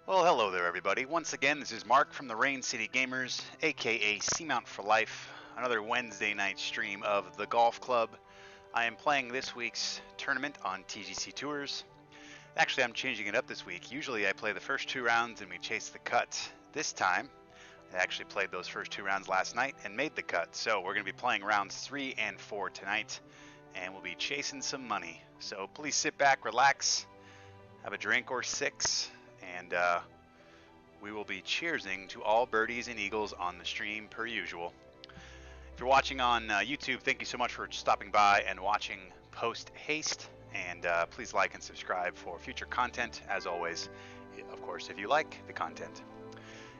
Well, hello there, everybody. Once again, this is Mark from the Rain City Gamers, aka Seamount for Life, another Wednesday night stream of the Golf Club. I am playing this week's tournament on TGCTours. Actually, I'm changing it up this week. Usually I play the first two rounds and we chase the cut. This time, I actually played those first two rounds last night and made the cut. So we're going to be playing rounds 3 and 4 tonight, and we'll be chasing some money. So please sit back, relax, have a drink or six, and we will be cheersing to all birdies and eagles on the stream per usual. If you're watching on YouTube, thank you so much for stopping by and watching post haste. And please like and subscribe for future content, as always, of course, if you like the content.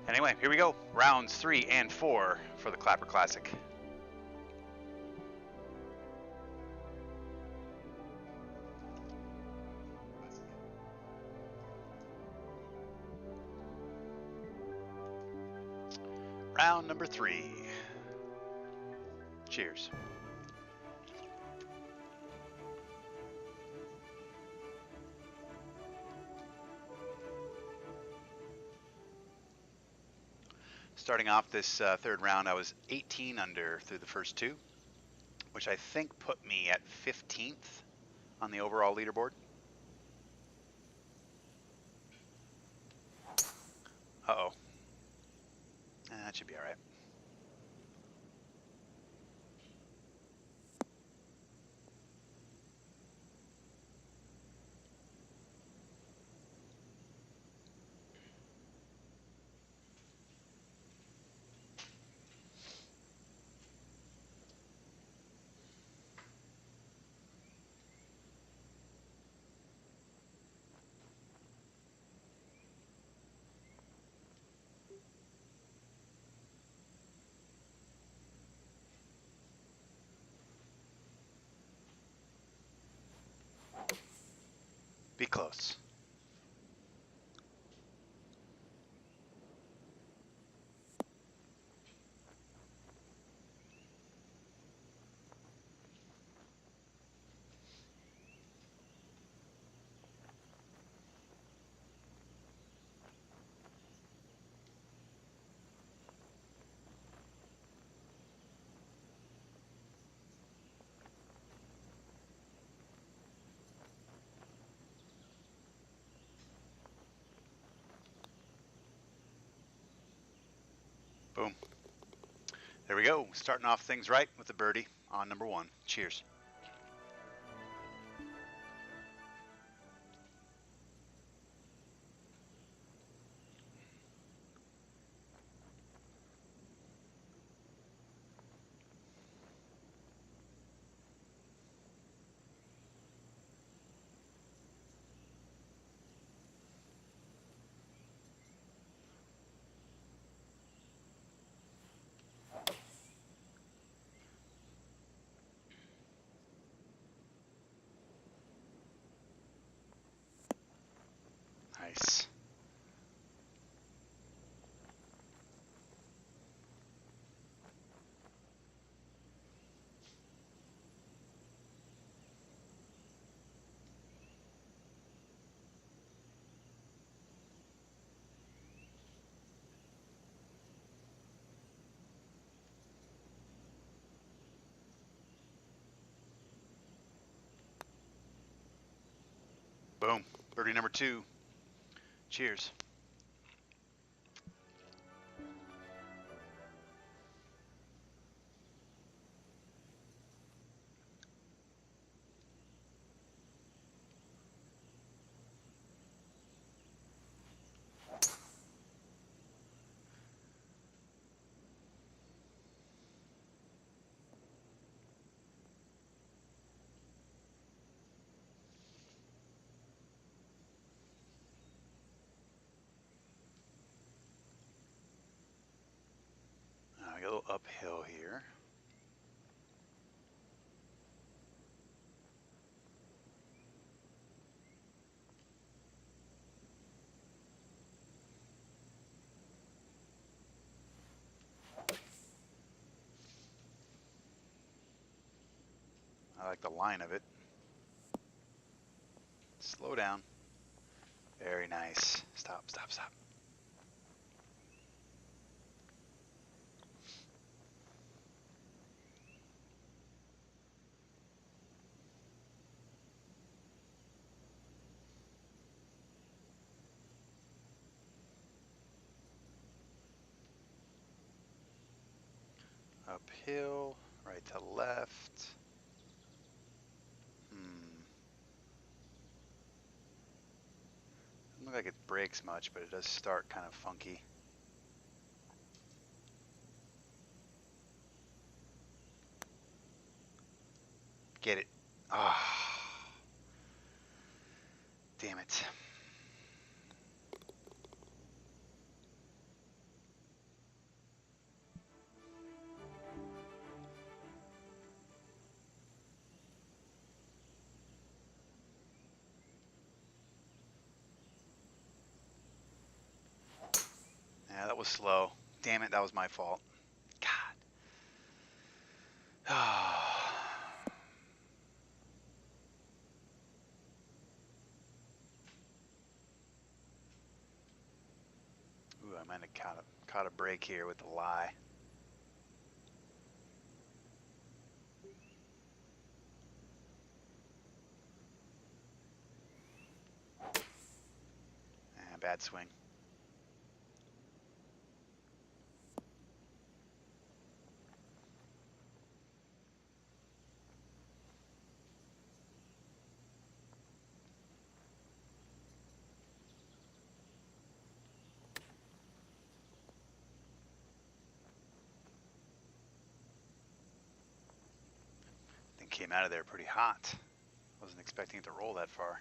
Anyway, here we go. Rounds 3 and 4 for the Clapper Classic. Round number 3. Cheers. Starting off this third round, I was 18 under through the first two, which I think put me at 15th on the overall leaderboard. Uh-oh. That should be all right. Be close. Boom. There we go. Starting off things right with the birdie on number 1. Cheers. Nice. Boom. Birdie number 2. Cheers. Now we go uphill here. I like the line of it. Slow down. Very nice. Stop, stop, stop. Uphill, right to left. Doesn't look like it brakes much, but it does start kind of funky. Get it. Ah. Damn it. Yeah, that was slow. Damn it, that was my fault. God. Ooh, I might have caught a break here with the lie. Bad swing. Thing came out of there pretty hot. Wasn't expecting it to roll that far.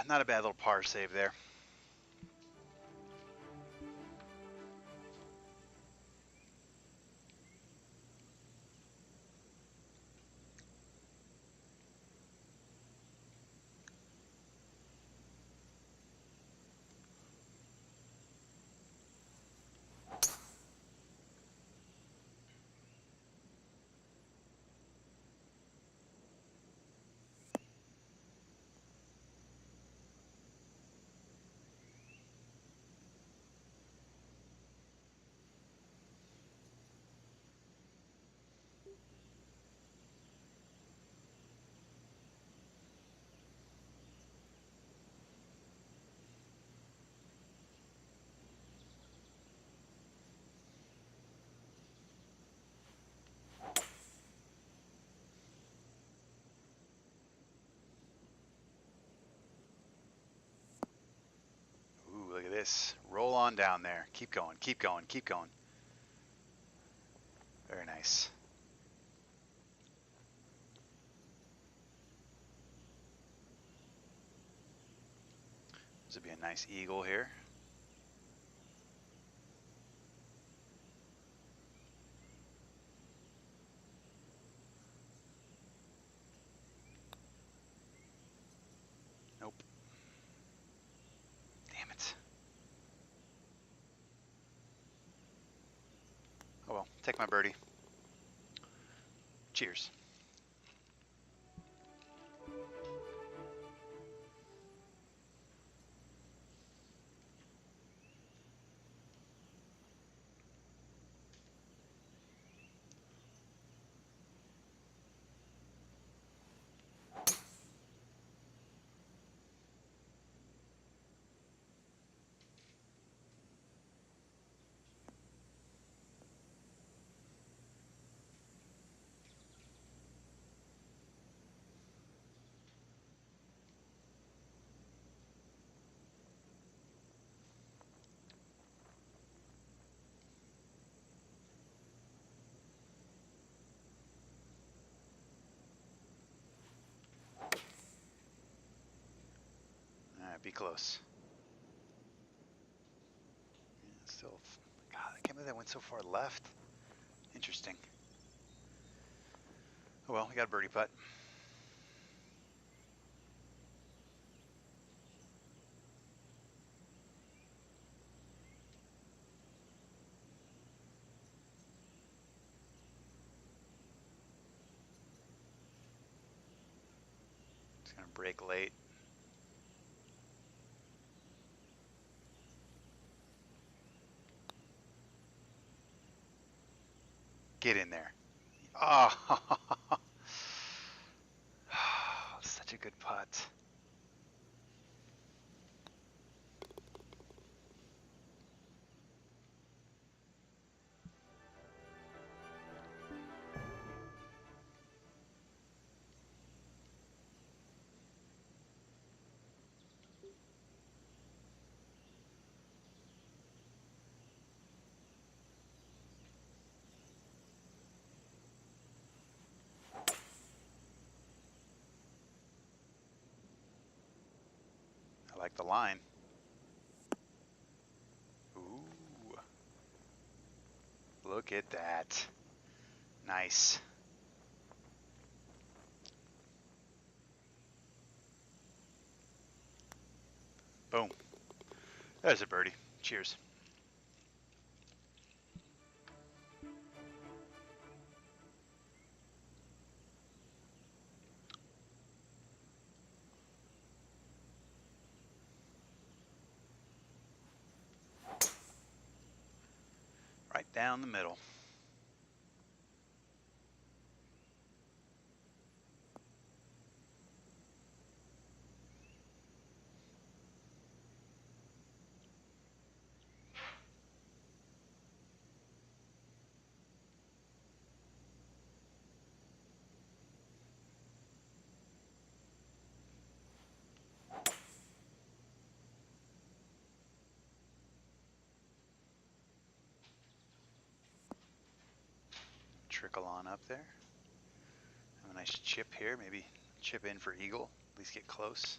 Not a bad little par save there. Ooh, look at this. Roll on down there. Keep going, keep going, keep going. Very nice. This would be a nice eagle here. Nope. Damn it. Oh well, take my birdie. Cheers. All right, be close. Yeah, still, God, I can't believe that went so far left. Interesting. Oh well, we got a birdie putt. Gonna break late. Get in there. Oh, such a good putt. I like the line. Ooh, look at that. Nice. Boom. There's a birdie. Cheers. Right down the middle. Trickle on up there. Have a nice chip here. Maybe chip in for eagle. At least get close.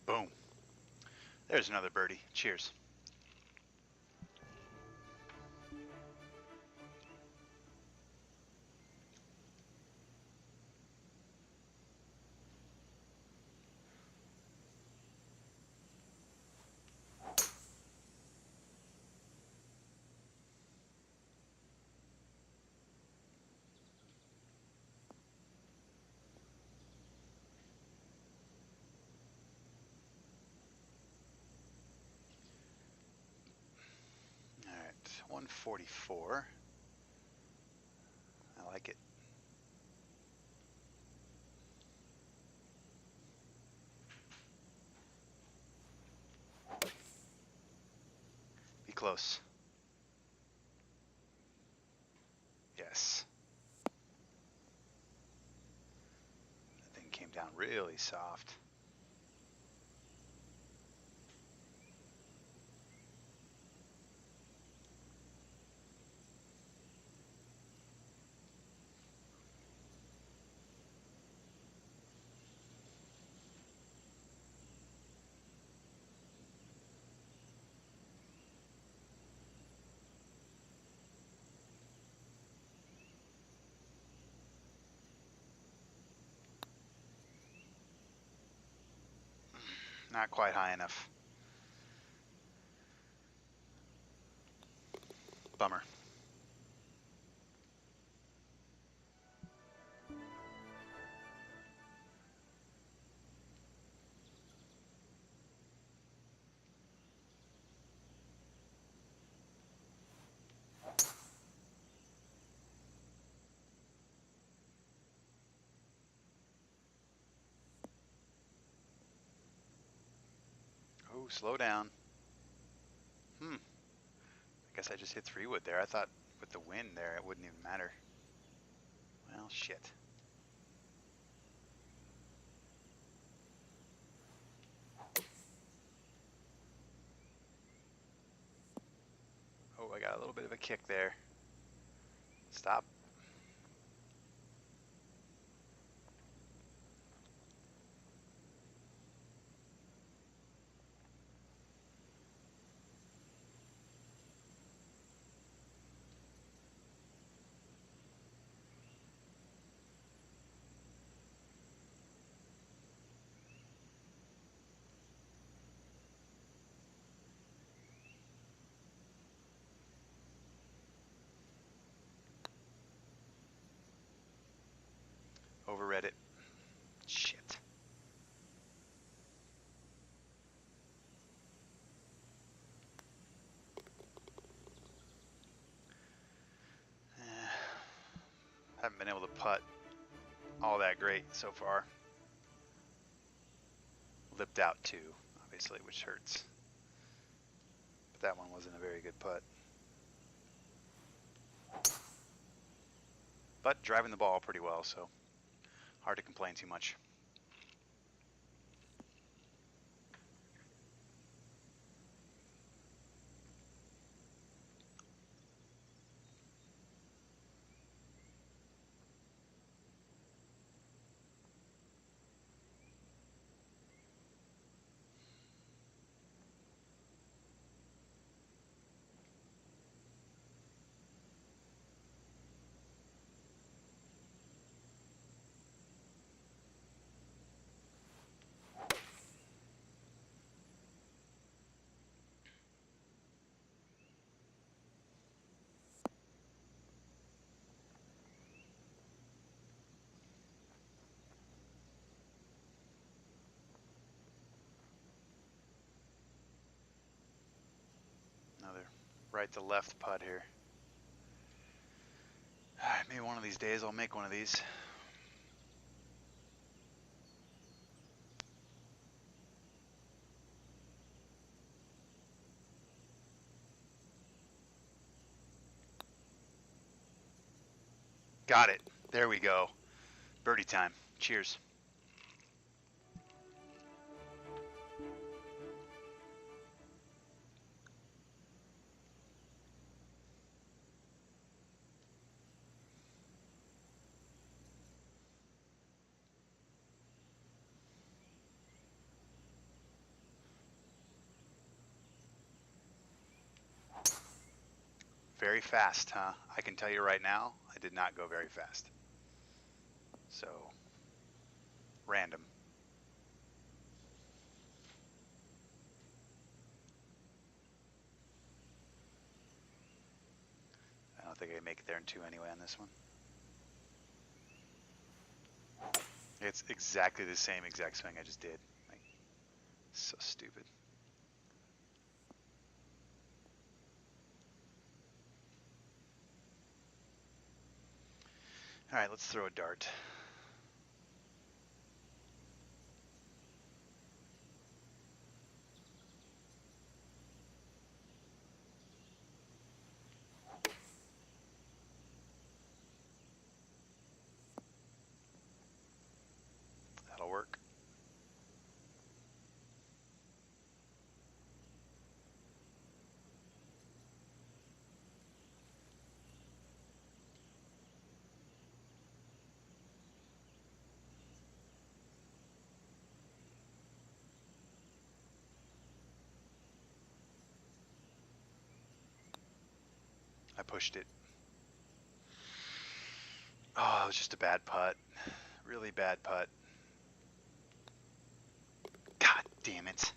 Boom. There's another birdie. Cheers. All right, 144. I like it. Be close. Yes. That thing came down really soft. Not quite high enough. Bummer. Oh, slow down. I guess I just hit 3-wood there. I thought with the wind there, it wouldn't even matter. Well, shit. I got a little bit of a kick there. Stop. Overread it. Shit. Haven't been able to putt all that great so far. Lipped out too, obviously, which hurts. But that one wasn't a very good putt. But driving the ball pretty well, so hard to complain too much. Another right to left putt here. Maybe one of these days I'll make one of these. Got it. There we go. Birdie time. Cheers. Very fast, huh? I can tell you right now, I did not go very fast. So, random. I don't think I make it there in two anyway on this one. It's exactly the same exact swing I just did. Like, so stupid. All right, let's throw a dart. That'll work. I pushed it. Oh, it was just a bad putt. Really bad putt. God damn it.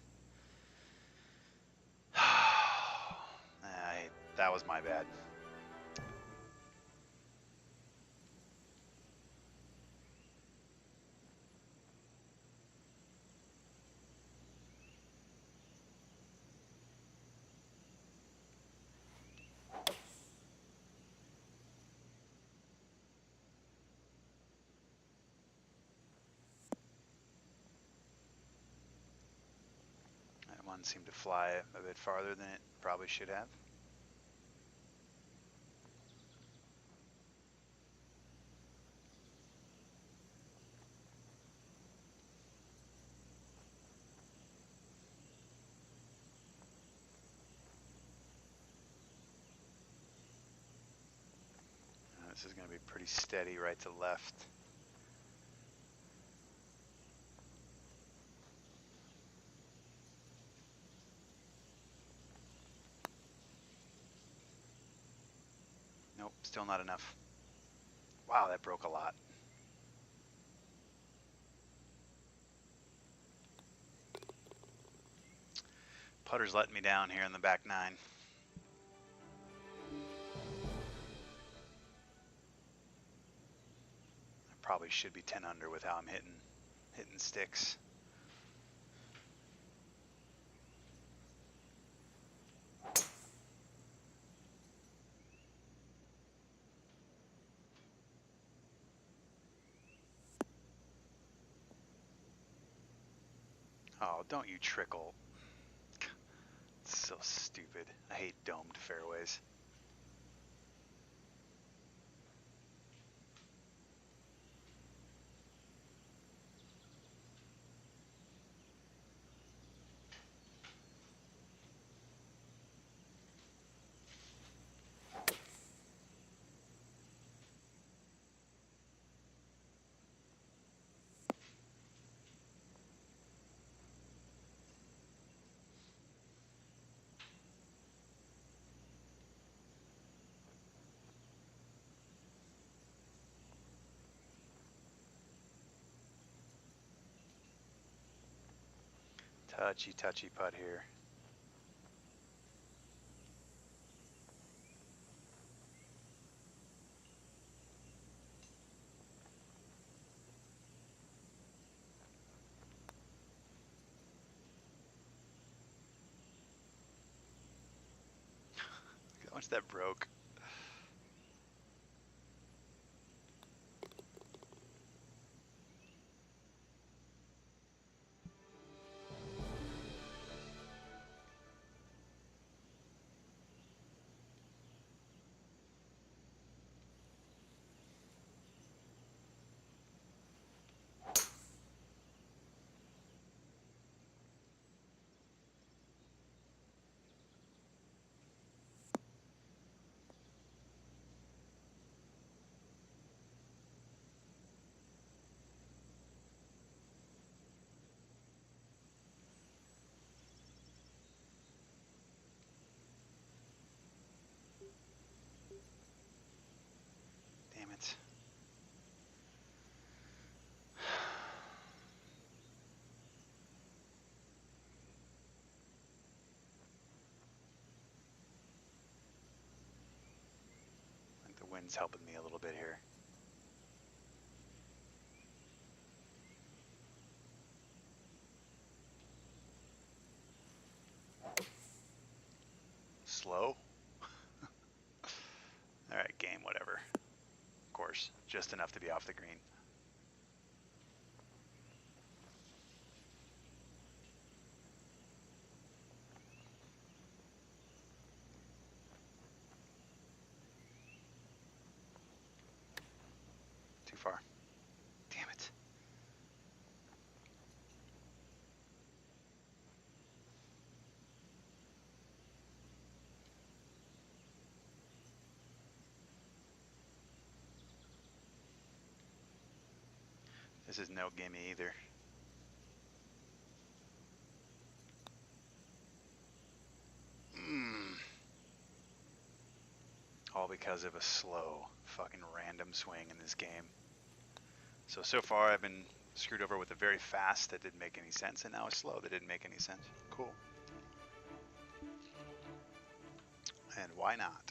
That was my bad. That one seemed to fly a bit farther than it probably should have. This is going to be pretty steady right to left. Nope, still not enough. Wow, that broke a lot. Putter's letting me down here in the back nine. I probably should be 10 under with how I'm hitting sticks. Oh, don't you trickle. It's so stupid. I hate domed fairways. Touchy putt here. How much that broke. Damn it. I think the wind's helping me a little bit here. Slow? Alright, game, whatever. Of course, just enough to be off the green. Too far. Damn it. This is no gimme either. All because of a slow, fucking random swing in this game. So far I've been screwed over with a very fast that didn't make any sense, and now a slow that didn't make any sense. Cool. And why not?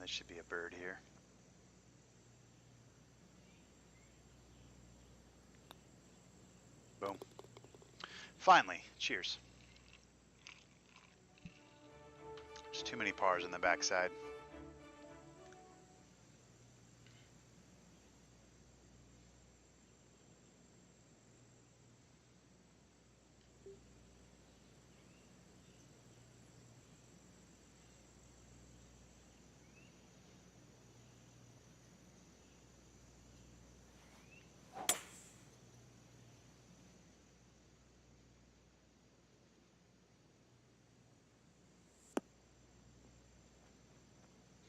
That should be a bird here. Boom. Finally, cheers. There's too many pars on the backside.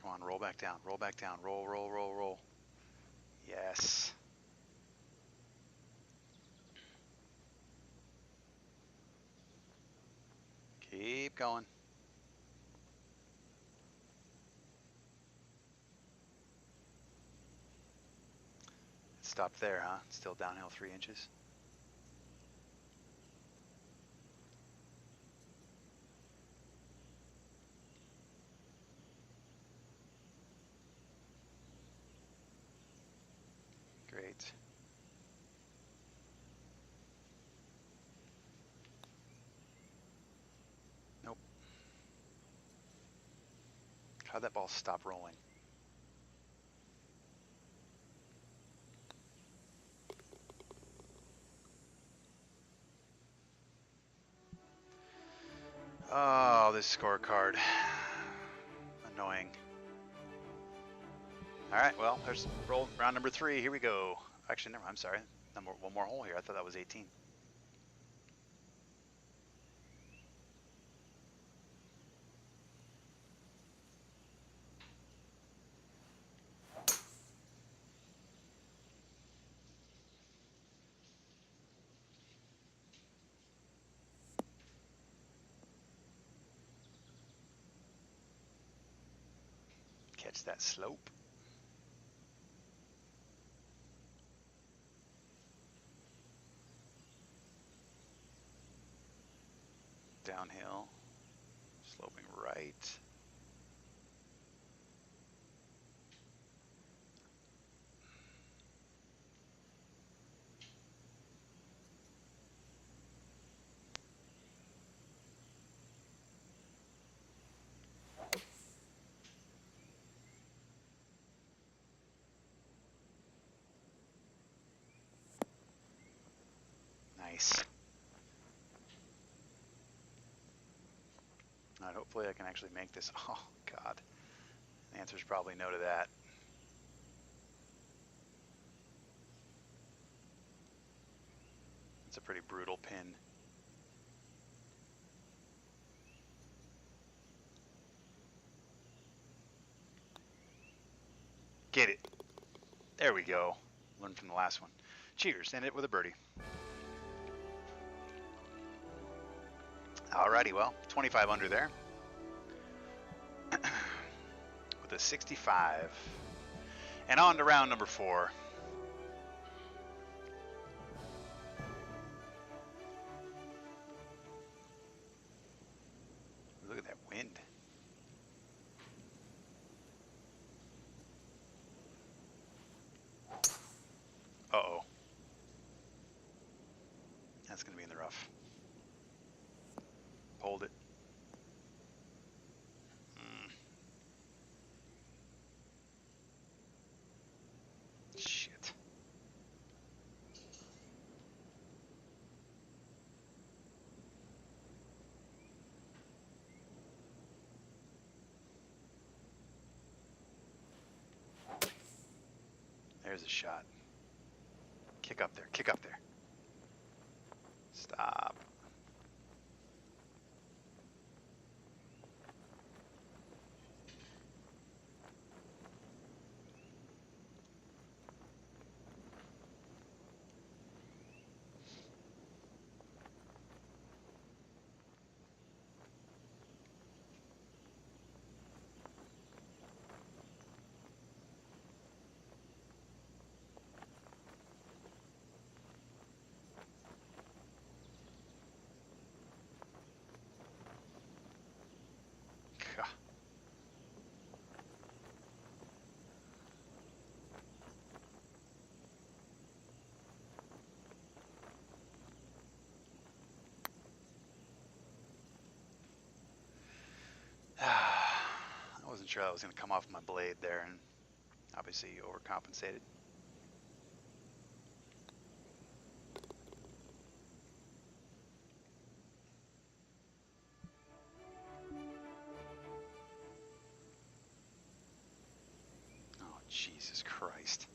Come on, roll back down, roll back down, roll, roll, roll, roll. Yes. Keep going. It stopped there, huh? Still downhill 3 inches. Great. Nope. How'd that ball stop rolling? Oh, this scorecard. Annoying. All right, well, there's round number 3. Here we go. Actually, never. I'm sorry. One more hole here. I thought that was 18. Catch that slope. Downhill. Sloping right. Nice. All right, hopefully I can actually make this. Oh, God. The answer's probably no to that. It's a pretty brutal pin. Get it. There we go. Learn from the last one. Cheers. End it with a birdie. Alrighty, well, 25 under there. With a 65. And on to round number 4. Look at that wind. Uh-oh. That's going to be in the rough. Hold it. Shit. There's a shot. Kick up there. Kick up there. Stop. wasn't sure that was going to come off my blade there, and obviously overcompensated. Oh, Jesus Christ.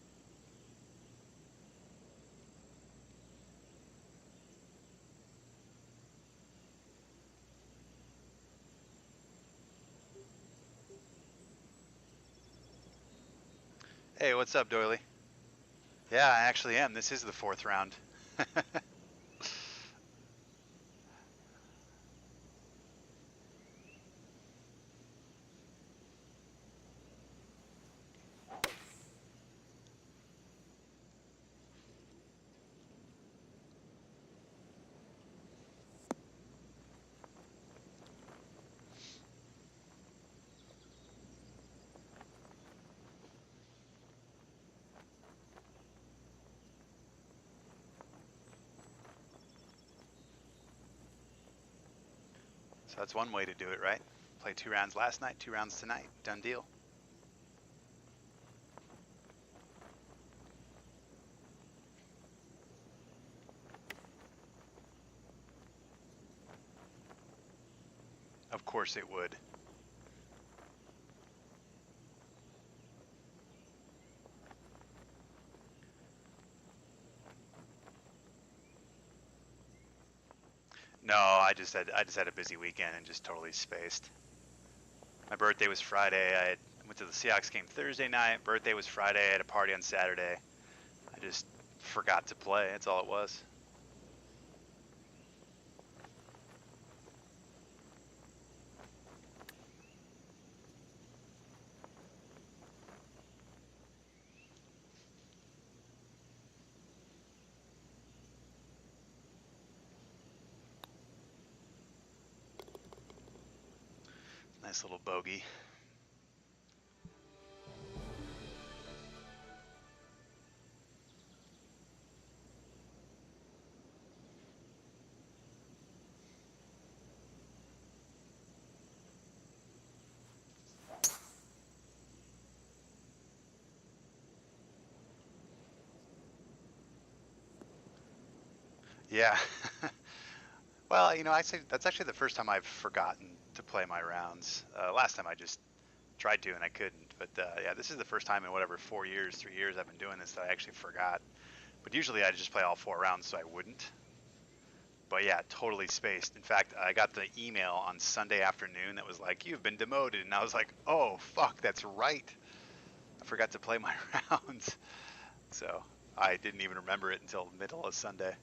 Hey, what's up, Doily? Yeah, I actually am. This is the 4th round. So that's one way to do it, right? Play 2 rounds last night, 2 rounds tonight. Done deal. Of course it would. No, I just had a busy weekend and just totally spaced. My birthday was Friday. I went to the Seahawks game Thursday night. Birthday was Friday. I had a party on Saturday. I just forgot to play. That's all it was. Nice little bogey. Yeah. Well, you know, I say that's actually the first time I've forgotten to play my rounds. Last time I just tried to and I couldn't. But yeah, this is the first time in whatever 4 years, 3 years I've been doing this that I actually forgot. But usually I just play all 4 rounds so I wouldn't. But yeah, totally spaced. In fact, I got the email on Sunday afternoon that was like, "You've been demoted," and I was like, "Oh fuck, that's right. I forgot to play my rounds." So I didn't even remember it until the middle of Sunday.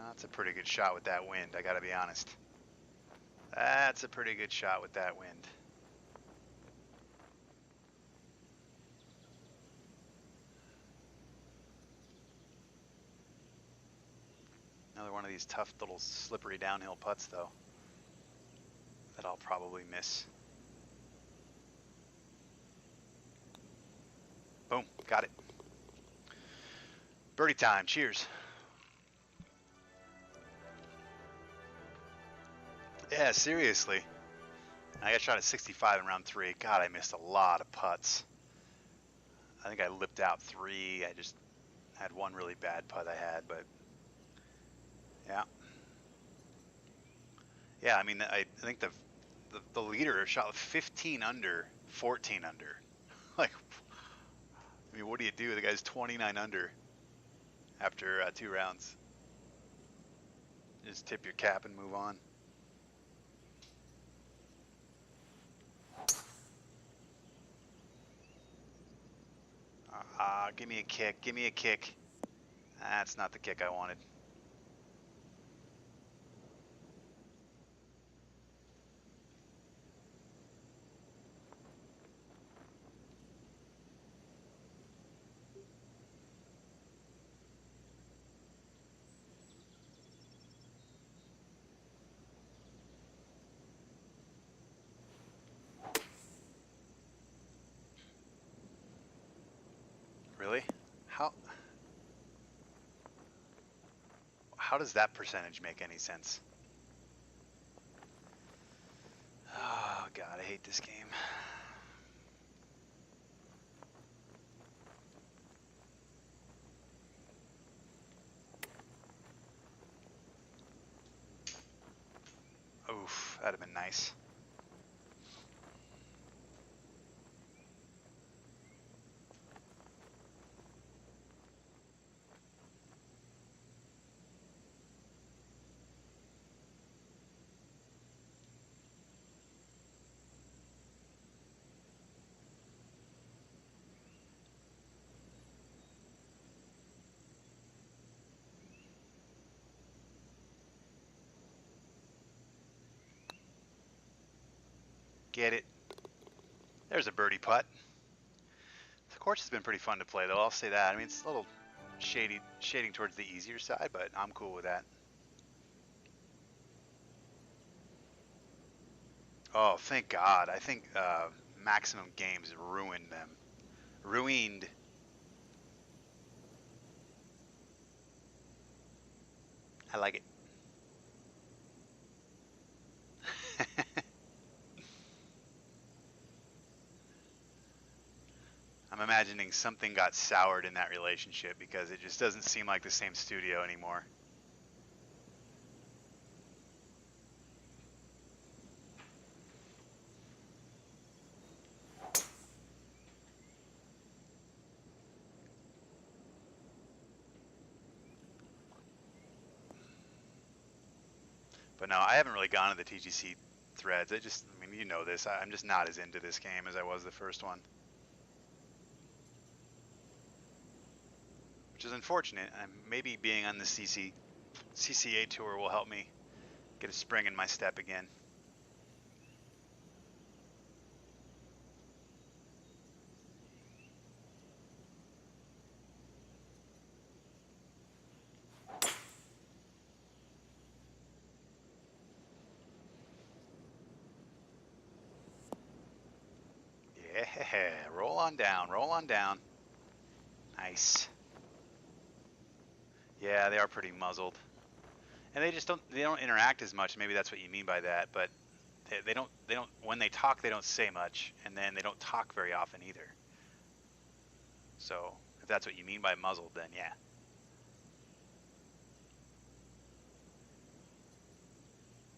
That's a pretty good shot with that wind, I gotta be honest. That's a pretty good shot with that wind. Another one of these tough little slippery downhill putts though, that I'll probably miss. Boom, got it. Birdie time, cheers. Yeah, seriously. I got shot at 65 in round 3. God, I missed a lot of putts. I think I lipped out 3. I just had one really bad putt I had, but yeah. Yeah, I mean, I think the leader shot 15 under, 14 under. Like, I mean, what do you do? The guy's 29 under after 2 rounds. Just tip your cap and move on. Give me a kick. Give me a kick. That's not the kick I wanted. How does that percentage make any sense? Oh god, I hate this game. Oof, that'd have been nice. Get it. There's a birdie putt. The course has been pretty fun to play, though. I'll say that. I mean, it's a little shading towards the easier side, but I'm cool with that. Oh, thank God. I think Maximum Games ruined them. Ruined. I like it. I'm imagining something got soured in that relationship because it just doesn't seem like the same studio anymore. But no, I haven't really gone to the TGC threads. I mean, you know this. I'm just not as into this game as I was the first one. Which is unfortunate. Maybe being on the CCA tour will help me get a spring in my step again. Yeah, roll on down, roll on down. Nice. Yeah, they are pretty muzzled. And they don't interact as much. Maybe that's what you mean by that, but they don't when they talk they don't say much, and then they don't talk very often either. So if that's what you mean by muzzled, then yeah.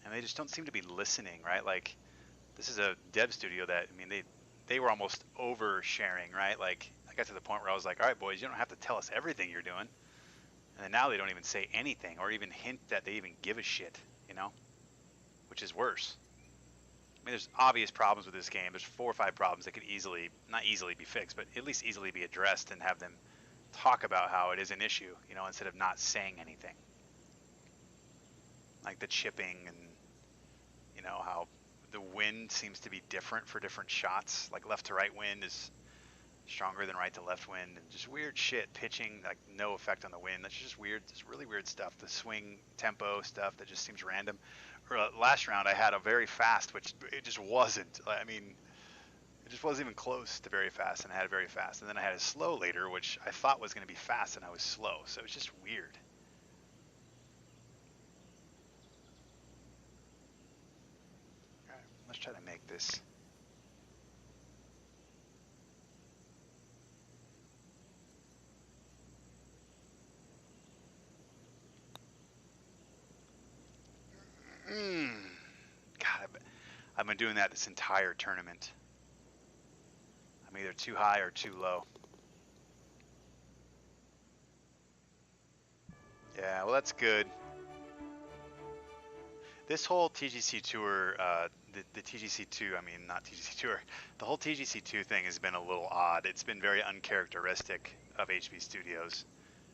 And they just don't seem to be listening, right? Like this is a dev studio that, I mean, they were almost oversharing, right? Like I got to the point where I was like, all right, boys, you don't have to tell us everything you're doing. And then now they don't even say anything or even hint that they even give a shit, you know, which is worse. I mean, there's obvious problems with this game. There's 4 or 5 problems that could not easily be fixed, but at least easily be addressed and have them talk about how it is an issue, you know, instead of not saying anything. Like the chipping and, you know, how the wind seems to be different for different shots. Like left to right wind is stronger than right to left wind, and just weird shit. Pitching, like no effect on the wind. That's just weird. It's really weird stuff. The swing tempo stuff that just seems random. Last round I had a very fast, which it just wasn't. I mean, it just wasn't even close to very fast, and I had a very fast. And then I had a slow later, which I thought was going to be fast, and I was slow. So it was just weird. All right, let's try to make this. God, I've been doing that this entire tournament. I'm either too high or too low. Yeah, well, that's good. This whole TGC tour, the TGC2, I mean, not TGC tour, the whole TGC2 thing has been a little odd. It's been very uncharacteristic of HB Studios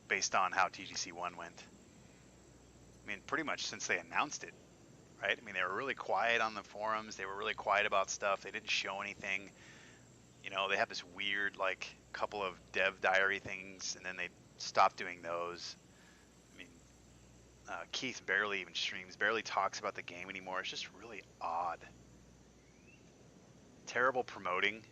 based on how TGC1 went. I mean, pretty much since they announced it, right? I mean, they were really quiet on the forums. They were really quiet about stuff. They didn't show anything. You know, they have this weird, like, couple of dev diary things, and then they stopped doing those. I mean, Keith barely even streams, barely talks about the game anymore. It's just really odd. Terrible promoting.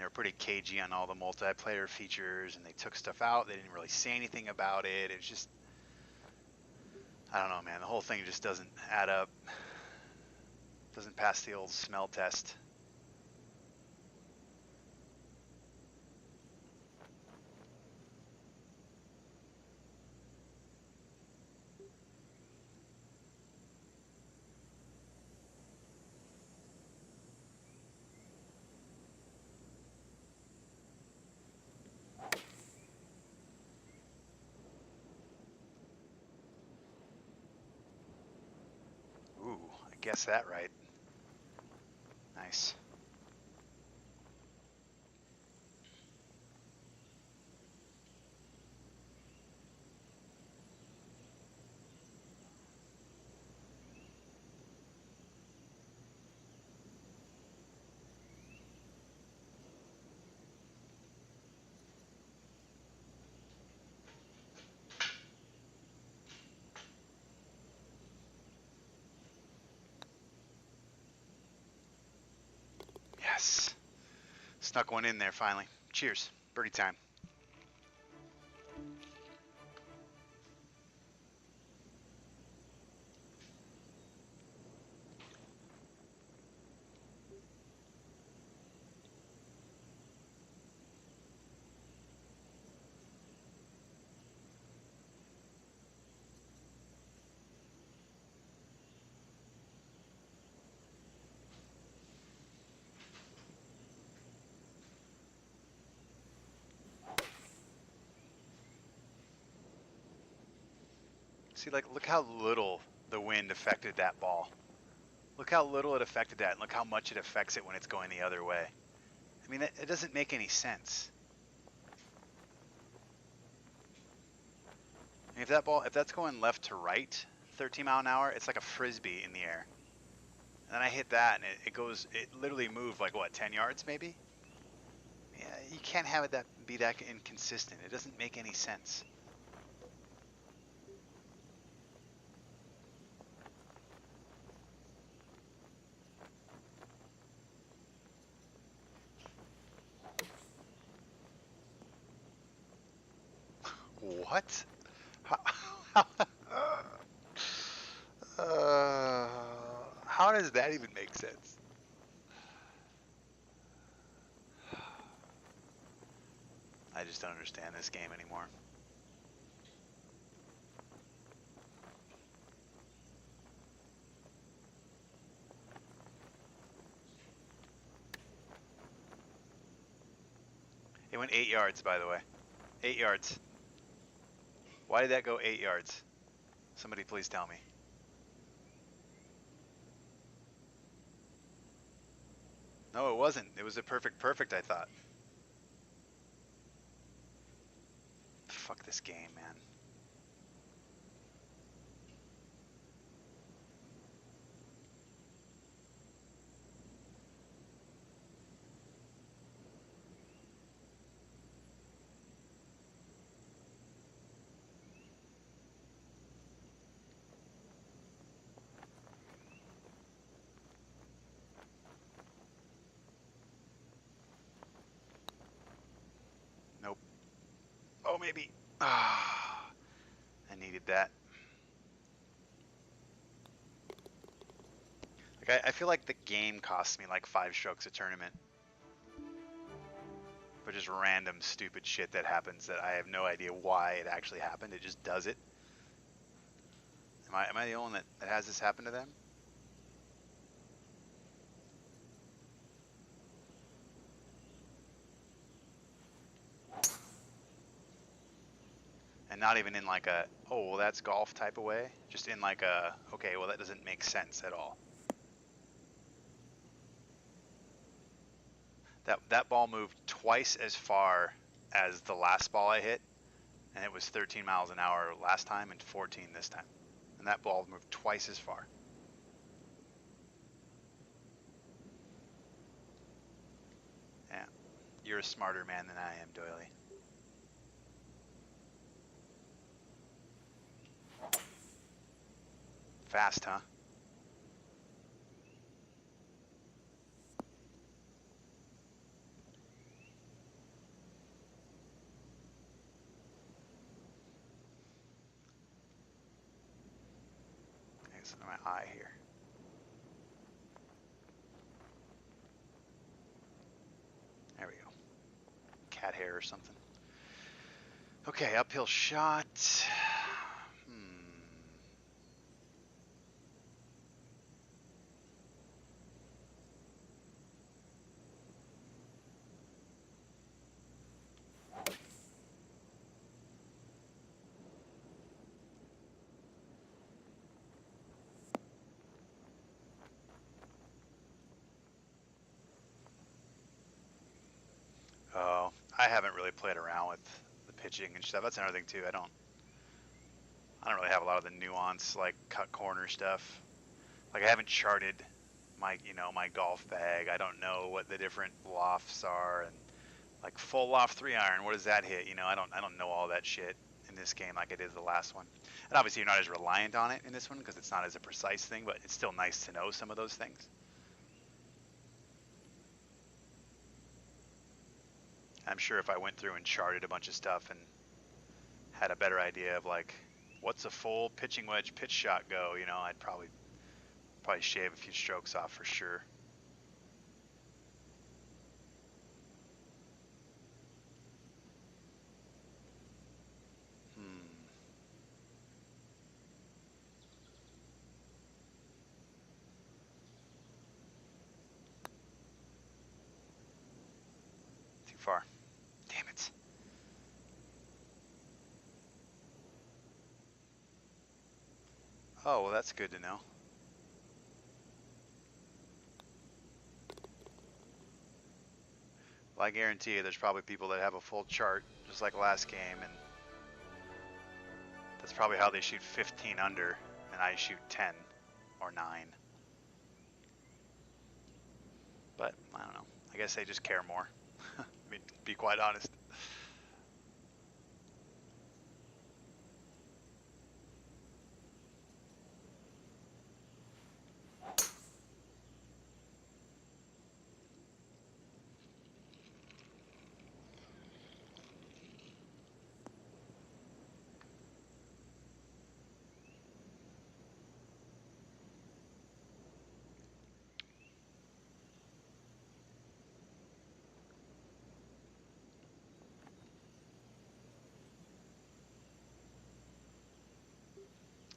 were pretty cagey on all the multiplayer features, and they took stuff out. They didn't really say anything about it. It's just, I don't know, man. The whole thing just doesn't add up. Doesn't pass the old smell test. Ooh, I guessed that right. Nice. Yes. Snuck one in there finally. Cheers. Birdie time. See, like, look how little the wind affected that ball. Look how little it affected that, and look how much it affects it when it's going the other way. I mean, it doesn't make any sense. If that's going left to right, 13 mile an hour, it's like a frisbee in the air. And then I hit that, and it literally moved like what, 10 yards maybe? Yeah, you can't have it be that inconsistent. It doesn't make any sense. What? How, how does that even make sense? I just don't understand this game anymore. It went 8 yards, by the way. 8 yards. Why did that go 8 yards? Somebody please tell me. No, it wasn't. It was a perfect, I thought. Fuck this game, man. Nope. Oh, maybe. Ah, I needed that. Like, I feel like the game cost me like 5 strokes a tournament. For just random stupid shit that happens that I have no idea why it actually happened. It just does it. Am I the only one that has this happen to them? And not even in like a, oh, well, that's golf type of way. Just in like a, okay, well, that doesn't make sense at all. That ball moved twice as far as the last ball I hit, and it was 13 miles an hour last time and 14 this time. And that ball moved twice as far. Yeah, you're a smarter man than I am, Doily. Fast, huh? It's in my eye here. There we go. Cat hair or something. Okay, uphill shot. Oh, I haven't really played around with the pitching and stuff. That's another thing too. I don't really have a lot of the nuance like cut corner stuff. Like I haven't charted my my golf bag. I don't know what the different lofts are and like full loft 3-iron. What does that hit? I don't know all that shit in this game like I did the last one. And obviously you're not as reliant on it in this one because it's not as a precise thing, but it's still nice to know some of those things. I'm sure if I went through and charted a bunch of stuff and had a better idea of like what's a full pitching wedge pitch shot go, I'd probably shave a few strokes off for sure. Too far. Damn it. Oh, well, that's good to know. Well, I guarantee you there's probably people that have a full chart, just like last game, and that's probably how they shoot 15 under, and I shoot 10 or 9. But, I don't know. I guess they just care more. I mean, to be quite honest.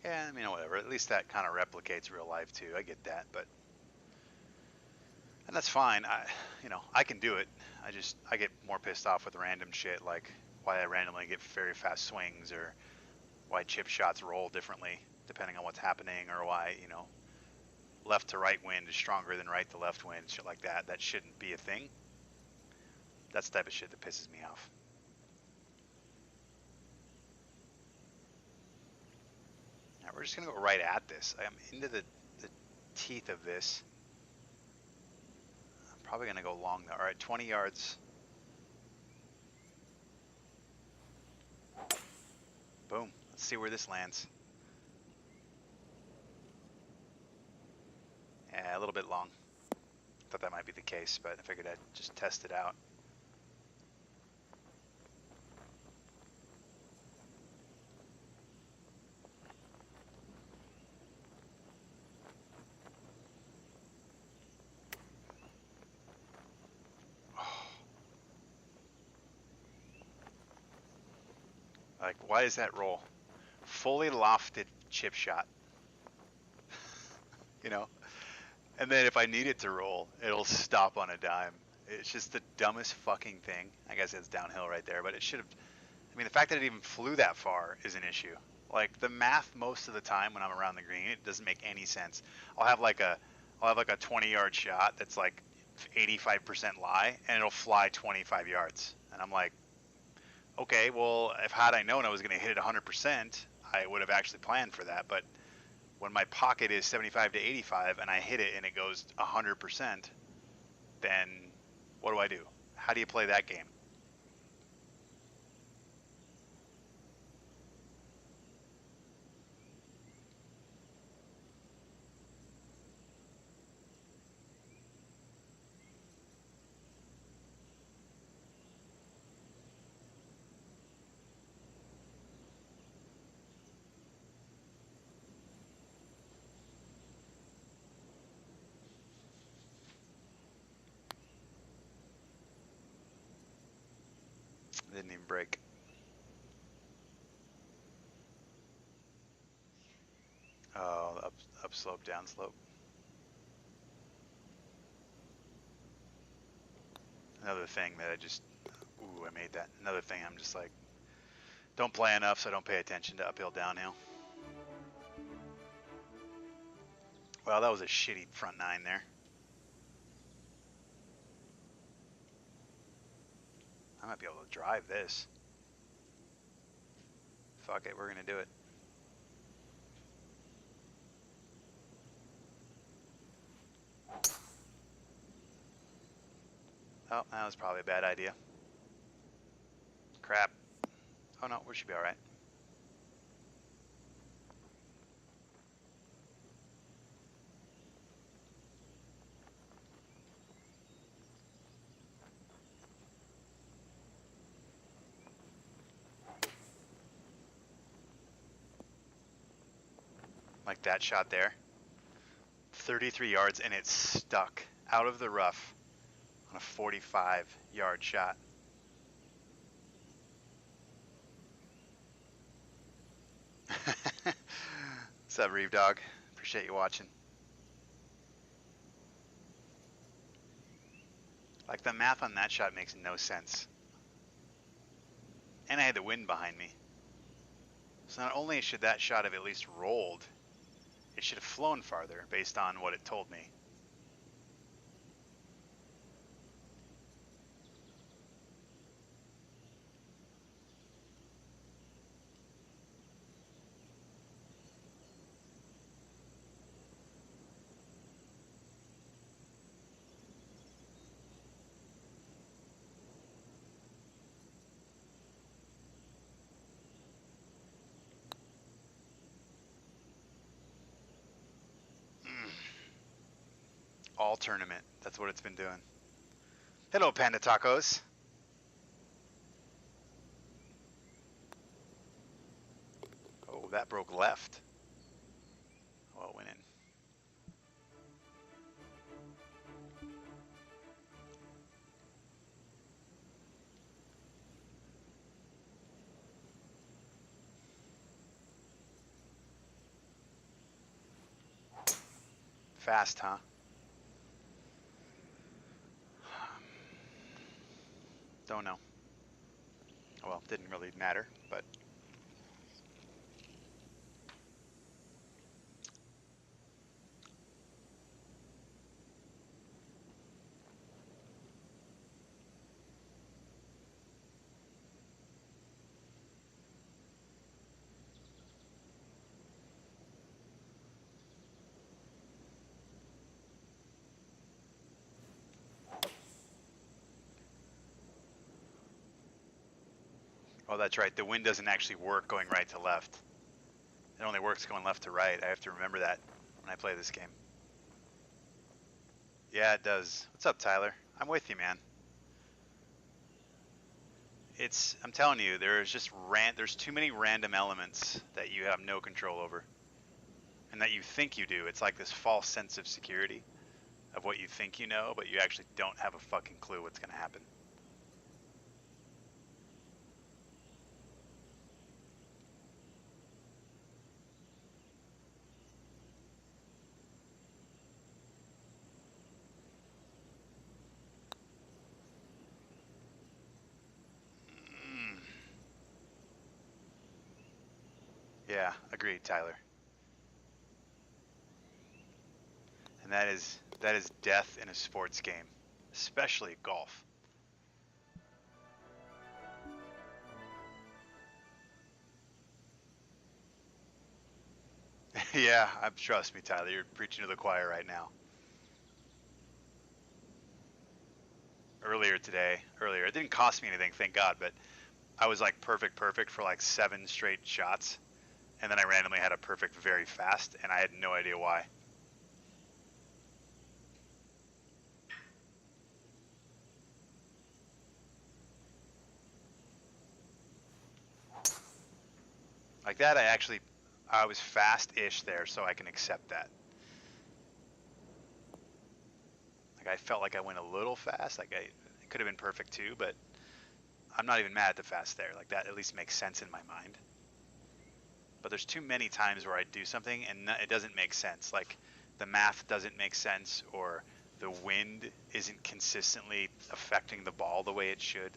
Yeah, I mean, whatever. At least that kind of replicates real life, too. I get that, but... And that's fine. I can do it. I get more pissed off with random shit, like why I randomly get very fast swings, or why chip shots roll differently depending on what's happening, or why, left to right wind is stronger than right to left wind, shit like that. That shouldn't be a thing. That's the type of shit that pisses me off. Now we're just gonna go right at this. I'm into the teeth of this. I'm probably gonna go long though. All right, 20 yards. Boom. Let's see where this lands. Yeah, a little bit long. Thought that might be the case, but I figured I'd just test it out. Like, why does that roll? Fully lofted chip shot. And then if I need it to roll, it'll stop on a dime. It's just the dumbest fucking thing. I guess it's downhill right there, but it should have. I mean, the fact that it even flew that far is an issue. Like the math most of the time when I'm around the green, it doesn't make any sense. I'll have like a 20-yard shot that's like 85% lie, and it'll fly 25 yards, and I'm like, okay, well, if had I known I was going to hit it 100%, I would have actually planned for that. But when my pocket is 75 to 85 and I hit it and it goes 100%, then what do I do? How do you play that game? It didn't even break. Oh, up slope, down slope. Another thing that ooh, I made that. Another thing I'm just like, don't play enough, so I don't pay attention to uphill, downhill. Well, that was a shitty front nine there. I might be able to drive this. Fuck it, we're gonna do it. Oh, that was probably a bad idea. Crap. Oh no, we should be alright. Like that shot there. 33 yards and it's stuck out of the rough on a 45-yard shot. What's up, Reeve Dog? Appreciate you watching. Like, the math on that shot makes no sense. And I had the wind behind me. So not only should that shot have at least rolled, it should have flown farther based on what it told me. All tournament. That's what it's been doing. Hello, Panda Tacos. Oh, that broke left. Well, went in. Fast, huh? Don't know. Well, didn't really matter, but... Oh, that's right. The wind doesn't actually work going right to left. It only works going left to right. I have to remember that when I play this game. Yeah, it does. What's up, Tyler? I'm with you, man. I'm telling you, there's too many random elements that you have no control over. And that you think you do. It's like this false sense of security of what you think you know, but you actually don't have a fucking clue what's going to happen. Yeah, agreed, Tyler. And that is death in a sports game, especially golf. Yeah, trust me, Tyler, you're preaching to the choir right now. Earlier, it didn't cost me anything, thank God, but I was like perfect for like 7 straight shots, and then I randomly had a perfect very fast, and I had no idea why. Like that, I was fast-ish there, so I can accept that. Like I felt like I went a little fast, it could have been perfect too, but I'm not even mad at the fast there. Like that at least makes sense in my mind. But there's too many times where I do something and it doesn't make sense. Like the math doesn't make sense, or the wind isn't consistently affecting the ball the way it should.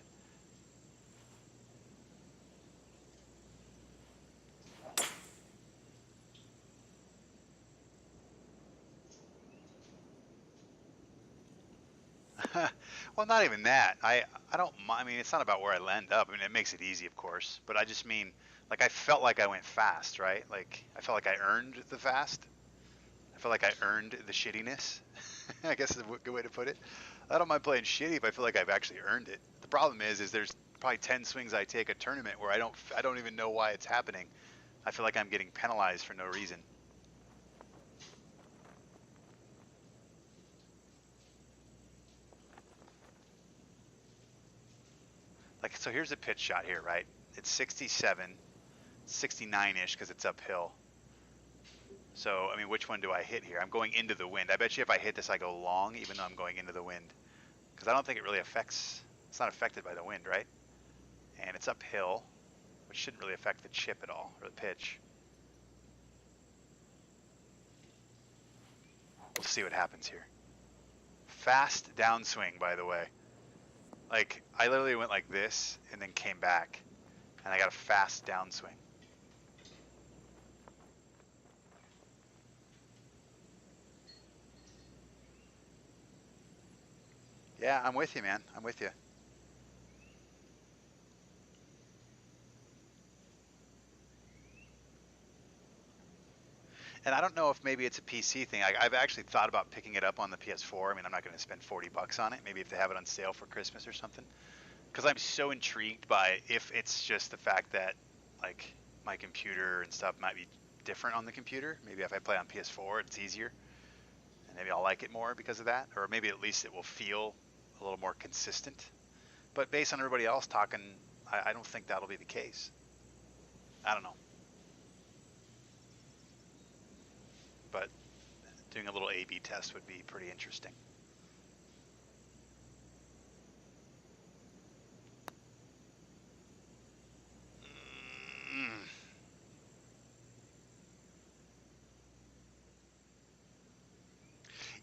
Well, not even that. I don't mind. I mean, it's not about where I land up. I mean, it makes it easy, of course. But I just mean, like, I felt like I went fast, right? Like, I felt like I earned the fast. I feel like I earned the shittiness. I guess is a good way to put it. I don't mind playing shitty if I feel like I've actually earned it. The problem is there's probably 10 swings I take a tournament where I don't even know why it's happening. I feel like I'm getting penalized for no reason. Like, so here's a pitch shot here, right? It's 67, 69-ish because it's uphill. So, I mean, which one do I hit here? I'm going into the wind. I bet you if I hit this, I go long, even though I'm going into the wind. Because I don't think it really affects, it's not affected by the wind, right? And it's uphill, which shouldn't really affect the chip at all, or the pitch. We'll see what happens here. Fast downswing, by the way. Like, I literally went like this, and then came back, and I got a fast downswing. Yeah, I'm with you, man. I'm with you. And I don't know if maybe it's a PC thing. I've actually thought about picking it up on the PS4. I mean, I'm not going to spend 40 bucks on it. Maybe if they have it on sale for Christmas or something. Because I'm so intrigued by if it's just the fact that, like, my computer and stuff might be different on the computer. Maybe if I play on PS4, it's easier. And maybe I'll like it more because of that. Or maybe at least it will feel a little more consistent. But based on everybody else talking, I don't think that'll be the case. I don't know. But doing a little A/B test would be pretty interesting. Mm.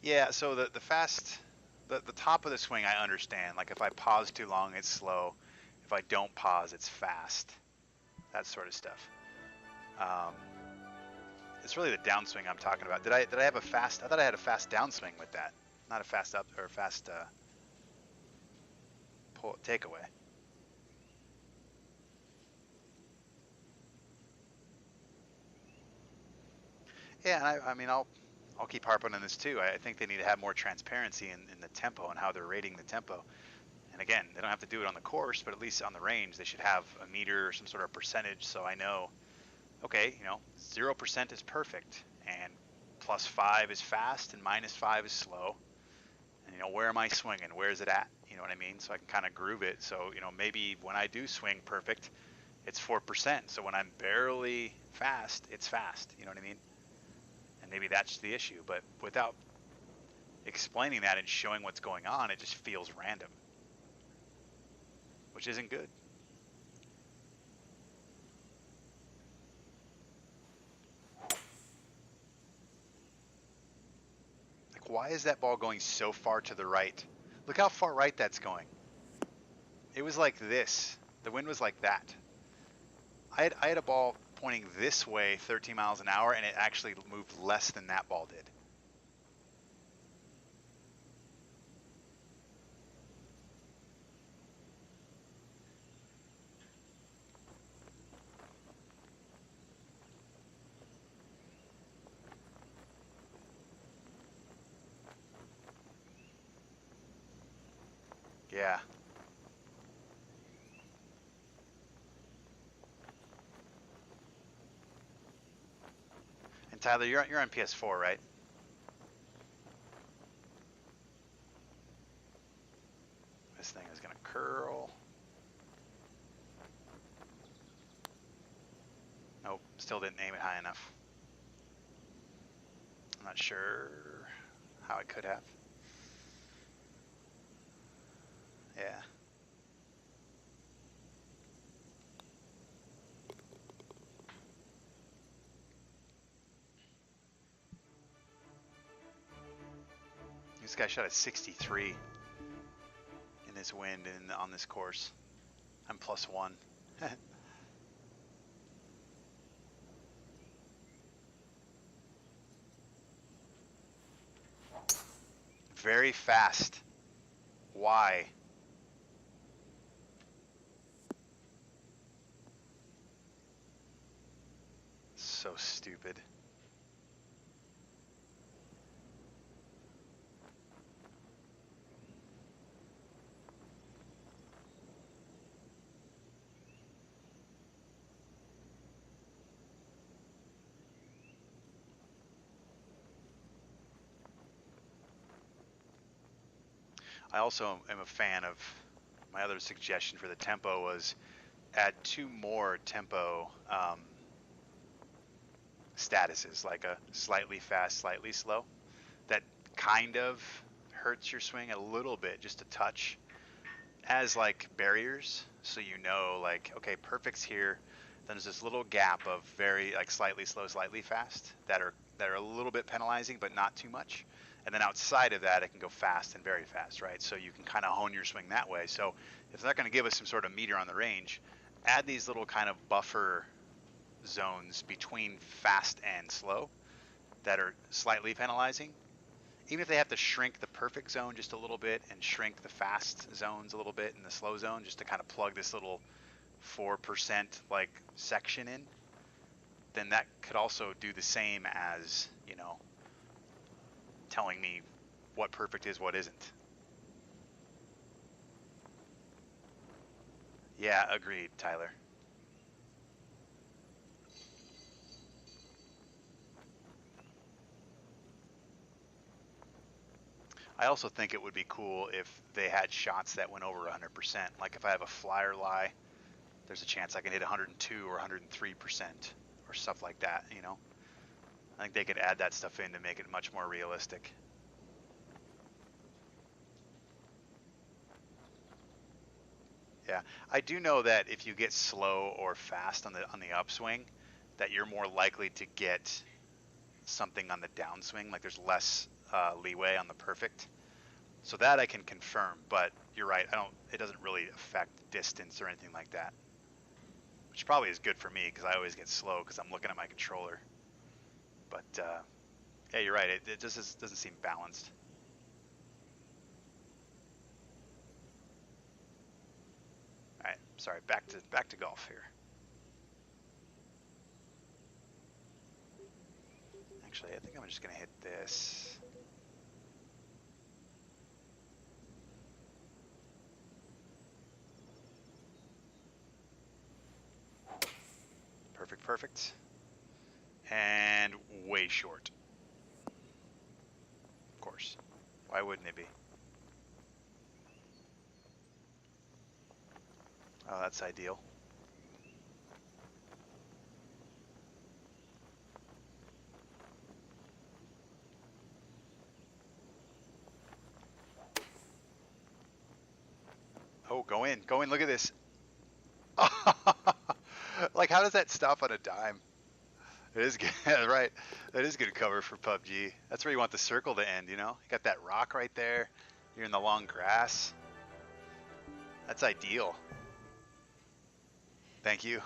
Yeah, so the top of the swing I understand. Like if I pause too long, it's slow. If I don't pause, it's fast. That sort of stuff. Um, it's really the downswing I'm talking about. Did I have a fast? I thought I had a fast downswing with that, not a fast up or a fast pull takeaway. Yeah, and I mean I'll keep harping on this too. I think they need to have more transparency in the tempo and how they're rating the tempo. And again, they don't have to do it on the course, but at least on the range, they should have a meter or some sort of percentage so I know, okay, 0% is perfect, and +5 is fast, and -5 is slow. And where am I swinging? Where is it at? You know what I mean? So I can kind of groove it. So maybe when I do swing perfect, it's 4%. So when I'm barely fast, it's fast. You know what I mean? And maybe that's the issue. But without explaining that and showing what's going on, it just feels random, which isn't good. Like, why is that ball going so far to the right? Look how far right that's going. It was like this. The wind was like that. I had a ball pointing this way 13 miles an hour, and it actually moved less than that ball did. Yeah. And Tyler, you're on PS4, right? This thing is gonna curl. Nope, still didn't aim it high enough. I'm not sure how I could have. Yeah. guy shot a 63 in this wind and on this course. I'm +1. Very fast. Why? So stupid. I also am a fan of, my other suggestion for the tempo was add 2 more tempo statuses, like a slightly fast, slightly slow. That kind of hurts your swing a little bit, just a touch, as like barriers, so you know, like, okay, perfect's here. Then there's this little gap of very like slightly slow, slightly fast that are a little bit penalizing, but not too much. And then outside of that, it can go fast and very fast, right? So you can kind of hone your swing that way. So if they're not going to give us some sort of meter on the range, add these little kind of buffer zones between fast and slow that are slightly penalizing. Even if they have to shrink the perfect zone just a little bit and shrink the fast zones a little bit in the slow zone, just to kind of plug this little 4% like section in, then that could also do the same as, you know, telling me what perfect is, what isn't. Yeah, agreed, Tyler. I also think it would be cool if they had shots that went over 100%. Like if I have a flyer lie, there's a chance I can hit 102 or 103% or stuff like that, you know? I think they could add that stuff in to make it much more realistic. Yeah, I do know that if you get slow or fast on the upswing, that you're more likely to get something on the downswing. Like there's less leeway on the perfect. So that I can confirm. But you're right. I don't. It doesn't really affect distance or anything like that, which probably is good for me because I always get slow because I'm looking at my controller. But yeah, you're right. It just doesn't seem balanced. All right. Sorry. Back to golf here. Actually, I think I'm just gonna hit this. Perfect, perfect. And way short. Of course. Why wouldn't it be? Oh, that's ideal. Oh, go in. Go in. Look at this. Like, how does that stop on a dime? It is good, right? That is good cover for PUBG. That's where you want the circle to end, you know? You got that rock right there. You're in the long grass. That's ideal. Thank you.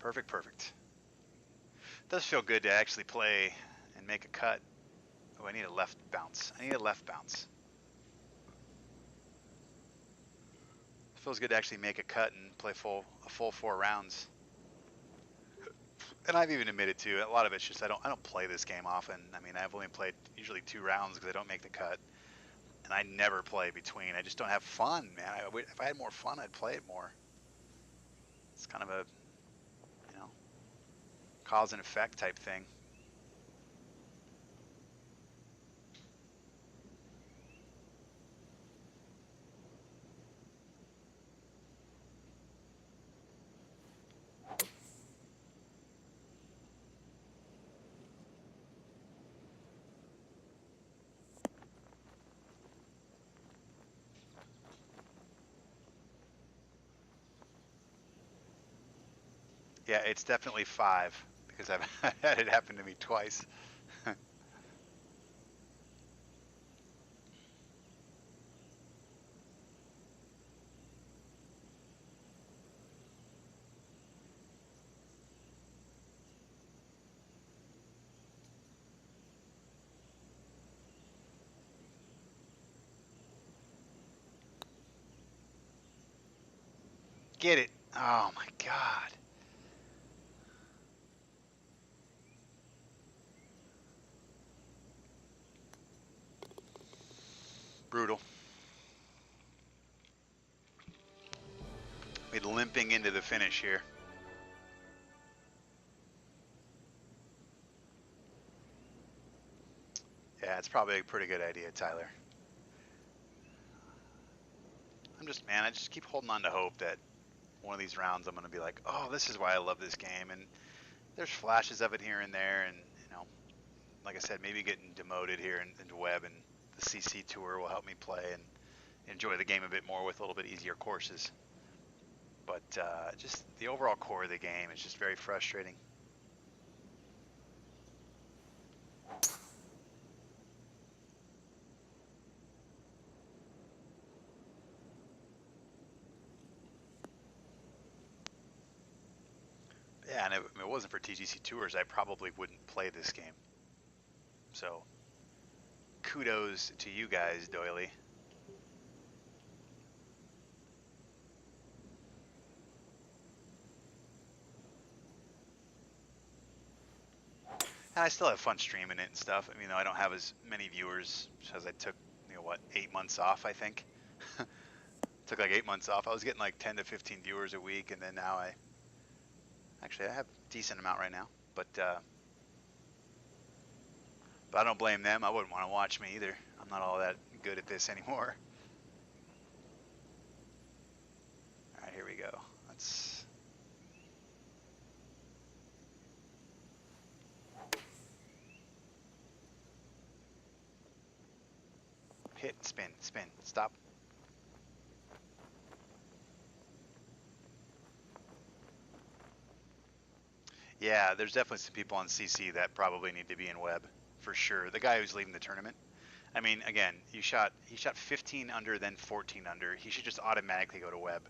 Perfect, perfect. It does feel good to actually play and make a cut. Oh, I need a left bounce. I need a left bounce. It feels good to actually make a cut and play a full 4 rounds. And I've even admitted to a lot of it's just I don't play this game often. I mean, I've only played usually 2 rounds because I don't make the cut, and I never play between. I just don't have fun, man. If I had more fun, I'd play it more. It's kind of a, you know, cause and effect type thing. Yeah, it's definitely 5 because I've had it happen to me twice. Get it. Oh my God. Brutal. We're limping into the finish here. Yeah, it's probably a pretty good idea, Tyler. I just keep holding on to hope that one of these rounds I'm going to be like, oh, this is why I love this game. And there's flashes of it here and there. And, like I said, maybe getting demoted here into web and the CC Tour will help me play and enjoy the game a bit more with a little bit easier courses. But just the overall core of the game is just very frustrating. Yeah, and if it wasn't for TGC Tours, I probably wouldn't play this game. So kudos to you guys, Doily. And I still have fun streaming it and stuff. I mean, I don't have as many viewers as I took, 8 months off, I think. Took like 8 months off. I was getting like 10 to 15 viewers a week, and then now I have a decent amount right now. But I don't blame them. I wouldn't want to watch me either. I'm not all that good at this anymore. All right, here we go. Let's hit, spin, stop. Yeah, there's definitely some people on CC that probably need to be in web for sure. The guy who's leading the tournament. I mean, again, he shot 15 under, then 14 under. He should just automatically go to web.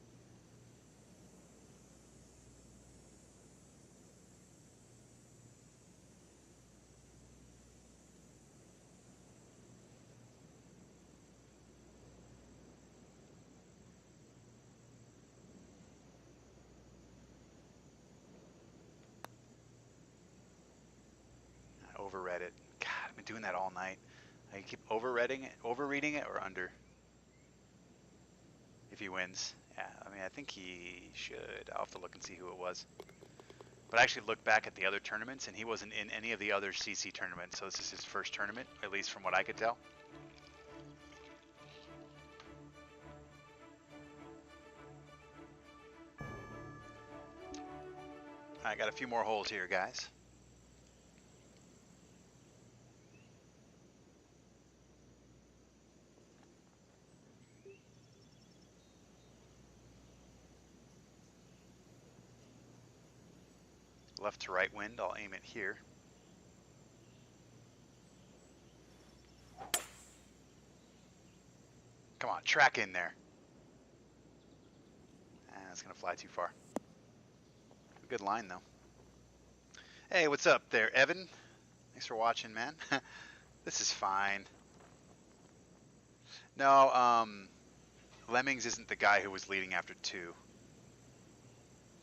I overread it. God, I've been doing that all night. I keep overreading it or under. If he wins, yeah. I mean, I think he should. I'll have to look and see who it was. But I actually looked back at the other tournaments, and he wasn't in any of the other CC tournaments. So this is his first tournament, at least from what I could tell. I got a few more holes here, guys. Left to right wind. I'll aim it here. Come on, track in there. It's going to fly too far. Good line, though. Hey, what's up there, Evan? Thanks for watching, man. This is fine. No, Lemmings isn't the guy who was leading after 2.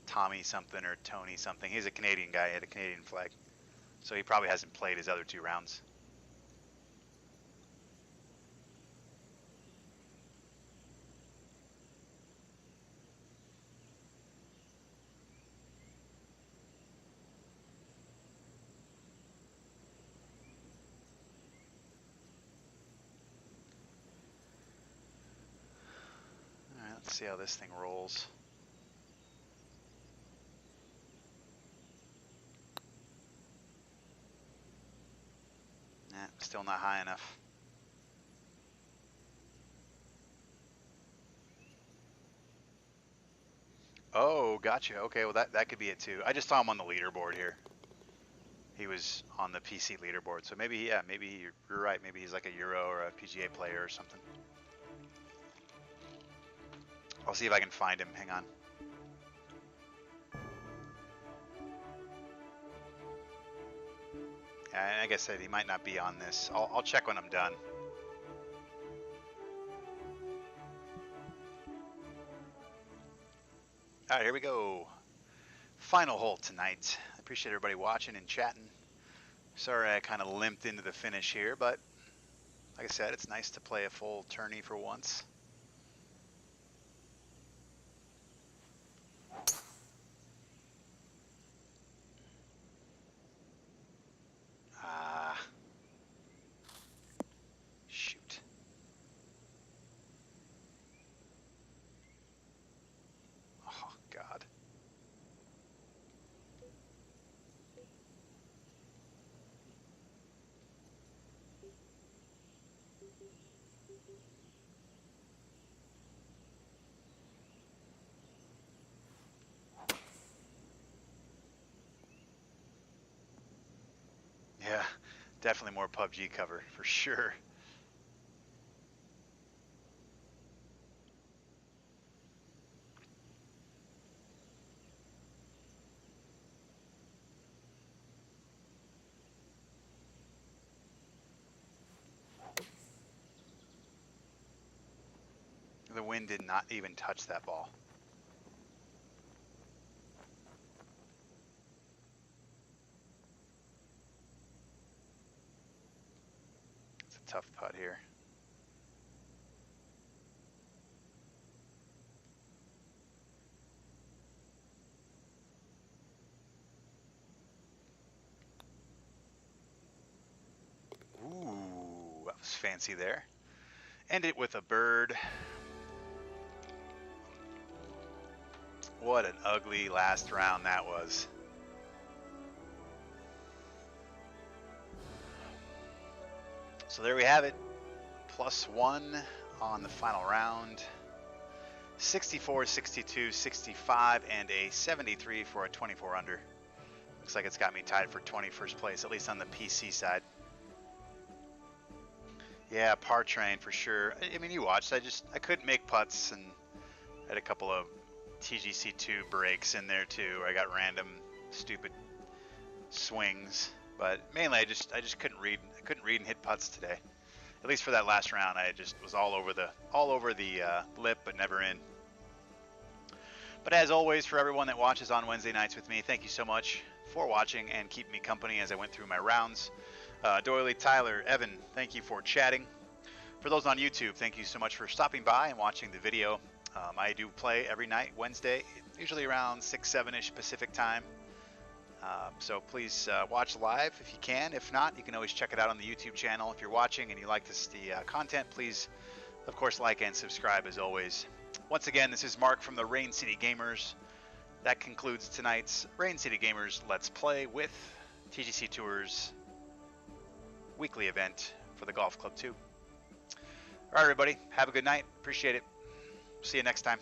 Tommy something or Tony something. He's a Canadian guy. He had a Canadian flag. So he probably hasn't played his other 2 rounds. All right, let's see how this thing rolls. Nah, still not high enough. Oh, gotcha. Okay, well that could be it too. I just saw him on the leaderboard here. He was on the PC leaderboard, so maybe yeah, maybe you're right. Maybe he's like a Euro or a PGA player or something. I'll see if I can find him. Hang on. Like I said, he might not be on this. I'll check when I'm done. All right, here we go. Final hole tonight. I appreciate everybody watching and chatting. Sorry I kind of limped into the finish here, but like I said, it's nice to play a full tourney for once. Shoot. Oh, God. Yeah, definitely more PUBG cover, for sure. The wind did not even touch that ball. It's a tough putt here. Ooh, that was fancy there. End it with a bird. What an ugly last round that was. So there we have it. +1 on the final round. 64, 62, 65, and a 73 for a 24 under. Looks like it's got me tied for 21st place, at least on the PC side. Yeah, par train for sure. I mean, you watched. I couldn't make putts, and I had a couple of TGC2 breaks in there too, where I got random stupid swings. But mainly, I just couldn't read. I couldn't read and hit putts today. At least for that last round, I just was all over the lip, but never in. But as always, for everyone that watches on Wednesday nights with me, thank you so much for watching and keeping me company as I went through my rounds. Doily, Tyler, Evan, thank you for chatting. For those on YouTube, thank you so much for stopping by and watching the video. I do play every night, Wednesday, usually around 6, 7-ish Pacific time. So please watch live if you can. If not, you can always check it out on the YouTube channel. If you're watching and you like the content, please, of course, like and subscribe as always. Once again, this is Mark from the Rain City Gamers. That concludes tonight's Rain City Gamers Let's Play with TGCTours weekly event for the Golf Club 2. All right, everybody, have a good night. Appreciate it. See you next time.